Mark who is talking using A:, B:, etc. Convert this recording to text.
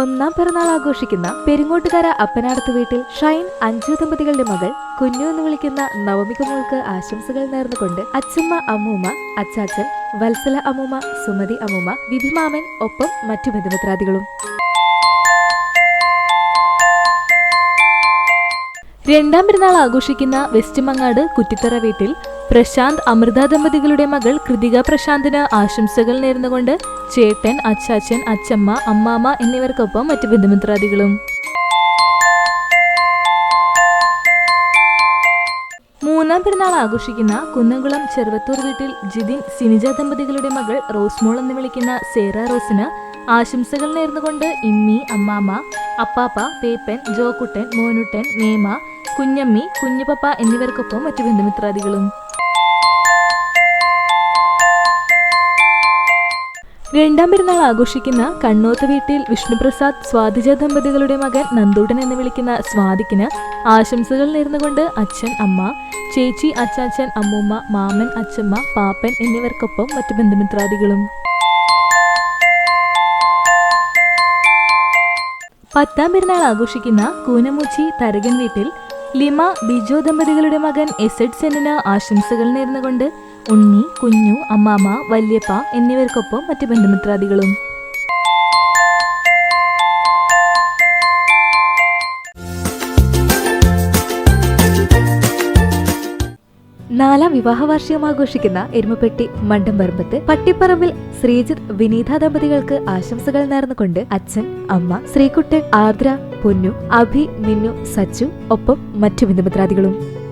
A: ഒന്നാം പിറന്നാൾ ആഘോഷിക്കുന്ന പെരിങ്ങോട്ടുകര അപ്പനാടത്ത് വീട്ടിൽ ഷൈൻ അഞ്ജു ദമ്പതികളുടെ മകൾ കുഞ്ഞു എന്ന് വിളിക്കുന്ന നവമിക മോൾക്ക് ആശംസകൾ നേർന്നുകൊണ്ട് അച്ഛമ്മ അമ്മൂമ്മ, അച്ചാച്ചൻ, വത്സല അമ്മൂമ്മ, സുമതി അമ്മൂമ്മ, വിധിമാമൻ ഒപ്പം മറ്റു ബന്ധുമിത്രാദികളും. രണ്ടാം പെരുന്നാൾ ആഘോഷിക്കുന്ന വെസ്റ്റ് മങ്ങാട് കുറ്റിത്തറ വീട്ടിൽ പ്രശാന്ത് അമൃത ദമ്പതികളുടെ മകൾ കൃതിക പ്രശാന്തിന് ആശംസകൾ നേർന്നുകൊണ്ട് ചേട്ടൻ, അച്ചാച്ചൻ, അച്ചമ്മ, അമ്മാമ്മ എന്നിവർക്കൊപ്പം മറ്റു ബന്ധുമിത്രാദികളും. മൂന്നാം പെരുന്നാൾ ആഘോഷിക്കുന്ന കുന്നംകുളം ചെറുവത്തൂർ വീട്ടിൽ ജിതിൻ, സിനിജ ദമ്പതികളുടെ മകൾ റോസ്മോൾ എന്ന് വിളിക്കുന്ന സേറ റോസിന് ആശംസകൾ നേർന്നുകൊണ്ട് ഇമ്മി, അമ്മാമ്മ, അപ്പാപ്പ, പേപ്പൻ, ജോക്കുട്ടൻ, മോനുട്ടൻ, മേമ, കുഞ്ഞമ്മി, കുഞ്ഞുപപ്പ എന്നിവർക്കൊപ്പം മറ്റു ബന്ധുമിത്രാദികളും. രണ്ടാം പെരുന്നാൾ ആഘോഷിക്കുന്ന കണ്ണോത്ത് വീട്ടിൽ വിഷ്ണുപ്രസാദ്, സ്വാതിജ ദമ്പതികളുടെ മകൻ നന്ദൂട്ടൻ എന്ന് വിളിക്കുന്ന സ്വാതിക്കിന് ആശംസകൾ നേർന്നുകൊണ്ട് അച്ഛൻ, അമ്മ, ചേച്ചി, അച്ചാച്ചൻ, അമ്മൂമ്മ, മാമൻ, അച്ചമ്മ, പാപ്പൻ എന്നിവർക്കൊപ്പം മറ്റു ബന്ധുമിത്രാദികളും. പത്താം പെരുന്നാൾ ആഘോഷിക്കുന്ന കൂനമുച്ചി തരകൻ വീട്ടിൽ ലിമ, ബിജോ ദമ്പതികളുടെ മകൻ എസഡ് സെന്നിന് ആശംസകൾ നേർന്നുകൊണ്ട് ഉണ്ണി, കുഞ്ഞു, അമ്മാമ്മ, വല്യപ്പ എന്നിവർക്കൊപ്പം മറ്റു ബന്ധുമിത്രാദികളും. നാലാം വിവാഹ വാർഷികം ആഘോഷിക്കുന്ന എരുമപ്പെട്ടി മണ്ടംപറമ്പത്ത് പട്ടിപ്പറമ്പിൽ ശ്രീജിത്ത്, വിനീത ദമ്പതികൾക്ക് ആശംസകൾ നേർന്നുകൊണ്ട് അച്ഛൻ, അമ്മ, ശ്രീകുട്ടൻ, ആർദ്ര, പൊന്നു, അഭി, മിന്നു, സച്ചു ഒപ്പം മറ്റു ബന്ധുമിത്രാദികളും.